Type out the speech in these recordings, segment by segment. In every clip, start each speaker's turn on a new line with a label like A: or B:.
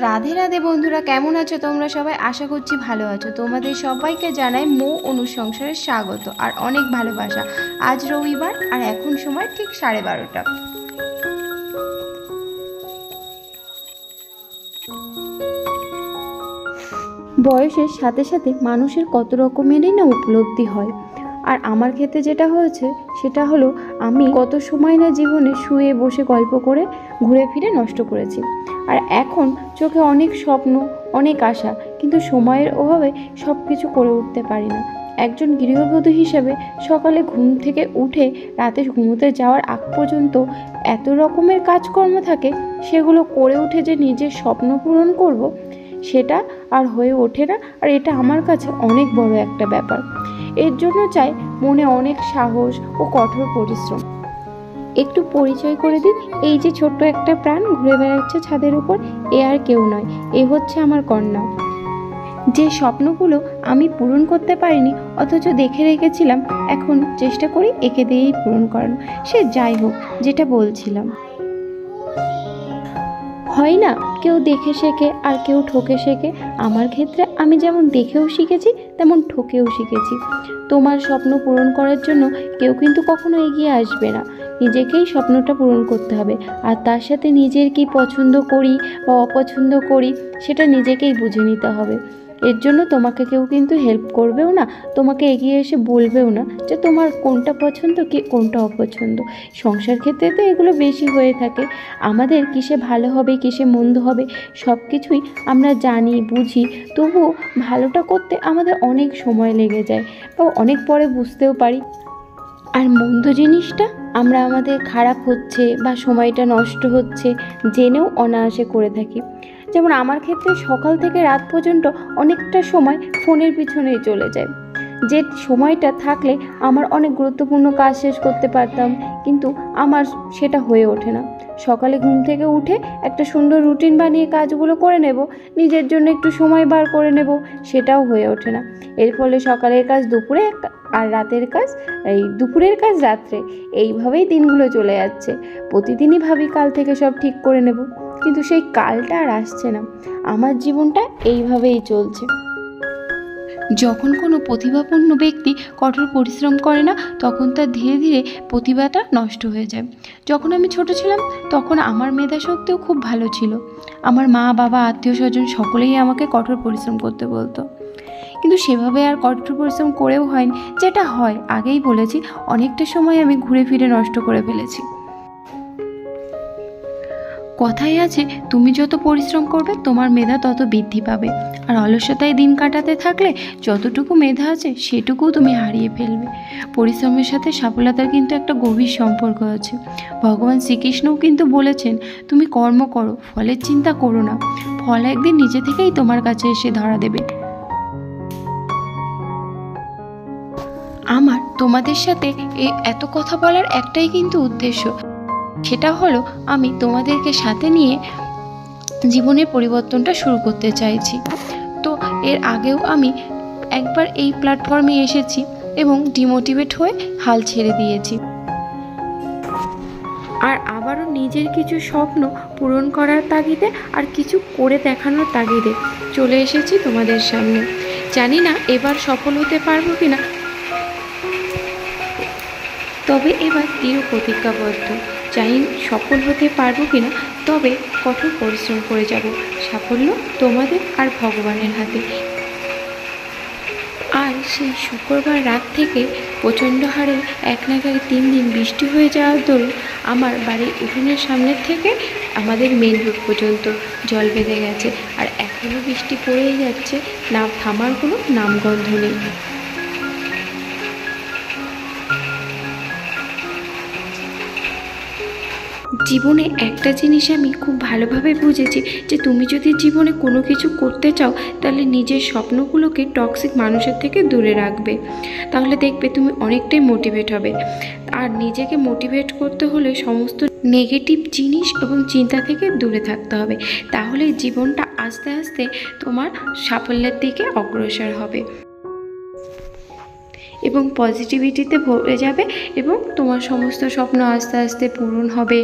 A: রাধে রাধে বন্ধুরা, কেমন আছো তোমরা সবাই? আশা করছি ভালো আছো। তোমাদের সবাইকে জানাই মৌ অনুসংসারে স্বাগত আর অনেক ভালোবাসা। আজ রবিবার আর এখন সময় ঠিক 12:30। বয়সের সাথে সাথে মানুষের কত রকমেরই না উপলব্ধি হয়। আর আমার ক্ষেত্রে যেটা হয়েছে সেটা হলো, আমি কত সময় না জীবনে শুয়ে বসে গল্প করে ঘুরে ফিরে নষ্ট করেছি। আর এখন চোখে অনেক স্বপ্ন, অনেক আশা, কিন্তু সময়ের অভাবে সব কিছু করে উঠতে পারি না। একজন গৃহবধূ হিসেবে সকালে ঘুম থেকে উঠে রাতে ঘুমোতে যাওয়ার আগ পর্যন্ত এত রকমের কাজকর্ম থাকে, সেগুলো করে উঠে যে নিজের স্বপ্ন পূরণ করব, সেটা আর হয়ে ওঠে না। আর এটা আমার কাছে অনেক বড় একটা ব্যাপার। এর জন্য চাই মনে অনেক সাহস ও কঠোর পরিশ্রম। একটু পরিচয় করে দিই, এই যে ছোট্ট একটা প্রাণ ঘুরে বেড়াচ্ছে ছাদের উপর, এ আর কেউ নয়, এ হচ্ছে আমার কন্যা। যে স্বপ্নগুলো আমি পূরণ করতে পারিনি অথচ দেখে রেখেছিলাম, এখন চেষ্টা করি একে দিয়েই পূরণ করানো। সে যাই হোক, যেটা বলছিলাম, হয় না কেউ দেখে শেখে আর কেউ ঠকে শেখে। আমার ক্ষেত্রে আমি যেমন দেখেও শিখেছি তেমন ঠকেও শিখেছি। তোমার স্বপ্ন পূরণ করার জন্য কেউ কিন্তু কখনো এগিয়ে আসবে না, নিজেকেই স্বপ্নটা পূরণ করতে হবে। আর তার সাথে নিজের কি পছন্দ করি বা অপছন্দ করি সেটা নিজেকেই বুঝে নিতে হবে। এর জন্য তোমাকে কেউ কিন্তু হেল্প করবেও না, তোমাকে এগিয়ে এসে বলবেও না যে তোমার কোনটা পছন্দ কি কোনটা অপছন্দ। সংসার ক্ষেত্রে তো এগুলো বেশি হয়ে থাকে। আমাদের কিসে ভালো হবে কিসে মন্দ হবে সব কিছুই আমরা জানি বুঝি, তবুও ভালোটা করতে আমাদের অনেক সময় লেগে যায় বা অনেক পরে বুঝতেও পারি। আর মন্দ জিনিসটা আমরা আমাদের খারাপ হচ্ছে বা সময়টা নষ্ট হচ্ছে জেনেও অনায়াসে করে থাকি। যেমন আমার ক্ষেত্রে সকাল থেকে রাত পর্যন্ত অনেকটা সময় ফোনের পিছনেই চলে যায়, যে সময়টা থাকলে আমার অনেক গুরুত্বপূর্ণ কাজ শেষ করতে পারতাম, কিন্তু আমার সেটা হয়ে ওঠে না। সকালে ঘুম থেকে উঠে একটা সুন্দর রুটিন বানিয়ে কাজগুলো করে নেব, নিজের জন্য একটু সময় বার করে নেব, সেটাও হয়ে ওঠে না। এর ফলে সকালের কাজ দুপুরে আর রাতের কাজ দুপুরের কাজ রাত্রে, এইভাবেই দিনগুলো চলে যাচ্ছে। প্রতিদিনই ভাবি কাল থেকে সব ঠিক করে নেব, কিন্তু সেই কালটা আর আসছে না। আমার জীবনটা এইভাবেই চলছে। যখন কোনো প্রতিভাপূর্ণ ব্যক্তি কঠোর পরিশ্রম করে না, তখন তার ধীরে ধীরে প্রতিভাটা নষ্ট হয়ে যায়। যখন আমি ছোট ছিলাম তখন আমার মেধাশক্তিও খুব ভালো ছিল। আমার মা বাবা আত্মীয় স্বজন সকলেই আমাকে কঠোর পরিশ্রম করতে বলতো, কিন্তু সেভাবে আর কঠোর পরিশ্রম করেও হয়নি। যেটা হয়, আগেই বলেছি, অনেকটা সময় আমি ঘুরে ফিরে নষ্ট করে ফেলেছি। কথাই আছে, তুমি যত পরিশ্রম করবে তোমার মেধা তত বৃদ্ধি পাবে। আর অলসতায় দিন কাটাতে থাকলে যতটুকু মেধা আছে সেটুকুও তুমি হারিয়ে ফেলবে। পরিশ্রমের সাথে সফলতার কিন্তু একটা গভীর সম্পর্ক আছে। ভগবান শ্রীকৃষ্ণও কিন্তু বলেছেন, তুমি কর্ম করো, ফলের চিন্তা করো না, ফল একদিন নিজে থেকেই তোমার কাছে এসে ধরা দেবে। আমার তোমাদের সাথে এত কথা বলার একটাই কিন্তু উদ্দেশ্য, সেটা হলো আমি তোমাদেরকে সাথে নিয়ে জীবনের পরিবর্তনটা শুরু করতে চাইছি। তো এর আগেও আমি একবার এই প্ল্যাটফর্মে এসেছি এবং ডিমোটিভেট হয়ে হাল ছেড়ে দিয়েছি। আর আবারও নিজের কিছু স্বপ্ন পূরণ করার তাগিদে আর কিছু করে দেখানোর তাগিদে চলে এসেছি তোমাদের সামনে। জানি না এবার সফল হতে পারবো কিনা, তবে এবার দৃঢ় প্রতিজ্ঞাবদ্ধ। জানি সফল হতে পারবো কিনা, তবে কঠোর পরিশ্রম করে যাব। সাফল্য তোমাদের আর ভগবানের হাতে। আর সেই শুক্রবার রাত থেকে প্রচণ্ড হারে এক নাগাড়ে 3 দিন বৃষ্টি হয়ে যাওয়ার দরুন আমার বাড়ির উঠোনের সামনের থেকে আমাদের মেন রোড পর্যন্ত জল বেঁধে গেছে। আর এখনও বৃষ্টি পড়েই যাচ্ছে, না থামার কোনো নামগন্ধ নেই। জীবনে একটা জিনিস আমি খুব ভালোভাবে বুঝেছি, যে তুমি যদি জীবনে কোনো কিছু করতে চাও তাহলে নিজের স্বপ্নগুলোকে টক্সিক মানুষের থেকে দূরে রাখবে, তাহলে দেখবে তুমি অনেকটাই মোটিভেট হবে। আর নিজেকে মোটিভেট করতে হলে সমস্ত নেগেটিভ জিনিস এবং চিন্তা থেকে দূরে থাকতে হবে, তাহলে জীবনটা আস্তে আস্তে তোমার সাফল্যের দিকে অগ্রসর হবে। এবং পজিটিভিটিতে ভরে যাবে এবং তোমার সমস্ত স্বপ্ন আস্তে আস্তে পূরণ হবে।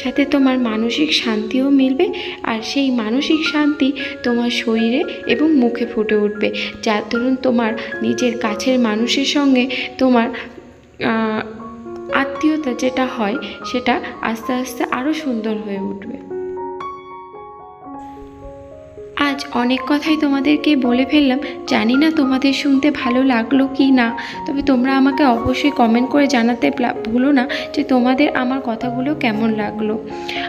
A: সাথে তোমার মানসিক শান্তিও মিলবে, আর সেই মানসিক শান্তি তোমার শরীরে এবং মুখে ফুটে উঠবে, যার দরুন তোমার নিজের কাছের মানুষের সঙ্গে তোমার আত্মীয়তা যেটা হয় সেটা আস্তে আস্তে আরও সুন্দর হয়ে উঠবে। আজ অনেক কথাই তোমাদেরকে বলে ফেললাম, জানি না তোমাদের শুনতে ভালো লাগলো কি না, তবে তোমরা আমাকে অবশ্যই কমেন্ট করে জানাতে ভুলো না যে তোমাদের আমার কথাগুলো কেমন লাগলো।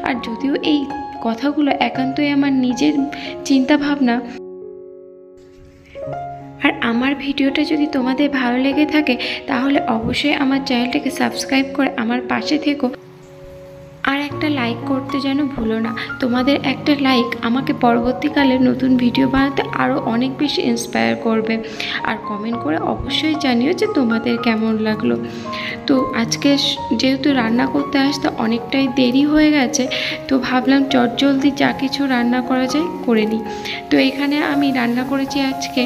A: আর যদিও এই কথাগুলো একান্তই আমার নিজের চিন্তা ভাবনা, আর আমার ভিডিওটা যদি তোমাদের ভালো লেগে থাকে তাহলে অবশ্যই আমার চ্যানেলটাকে সাবস্ক্রাইব করে আমার পাশে থেকো। আর একটা লাইক করতে যেন ভুলো না, তোমাদের একটা লাইক আমাকে পরবর্তীকালে নতুন ভিডিও বানাতে আরও অনেক বেশি ইন্সপায়ার করবে। আর কমেন্ট করে অবশ্যই জানিও যে তোমাদের কেমন লাগলো। তো আজকে যেহেতু রান্না করতে আসতে অনেকটাই দেরি হয়ে গেছে, তো ভাবলাম চটজলদি যা কিছু রান্না করা যায় করে নিই। তো এখানে আমি রান্না করেছি আজকে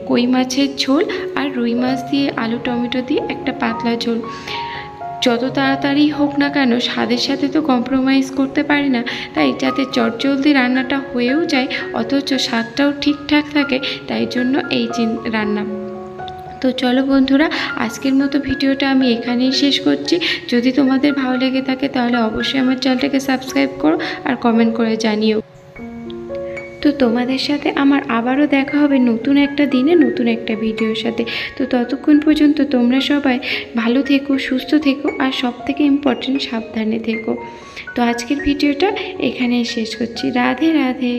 A: কই মাছের ঝোল আর রুই মাছ দিয়ে আলু টমেটো দিয়ে একটা পাতলা ঝোল। যত তাড়াতাড়ি হোক না কেন স্বাদের সাথে তো কম্প্রোমাইজ করতে পারি না, তাই যাতে চটজলদি রান্নাটা হয়েও যায় অথচ স্বাদটাও ঠিকঠাক থাকে, তাই জন্য এই রান্না। তো চলো বন্ধুরা, আজকের মতো ভিডিওটা আমি এখানেই শেষ করছি। যদি তোমাদের ভালো লেগে থাকে তাহলে অবশ্যই আমার চ্যানেলটাকে সাবস্ক্রাইব করো আর কমেন্ট করে জানিও। তো তোমাদের সাথে আমার আবারও দেখা হবে নতুন একটা দিনে নতুন একটা ভিডিওর সাথে। তো ততক্ষণ পর্যন্ত তোমরা সবাই ভালো থেকো, সুস্থ থেকো, আর সবথেকে ইম্পর্টেন্ট সাবধানে থেকো। তো আজকের ভিডিওটা এখানেই শেষ করছি। রাধে রাধে।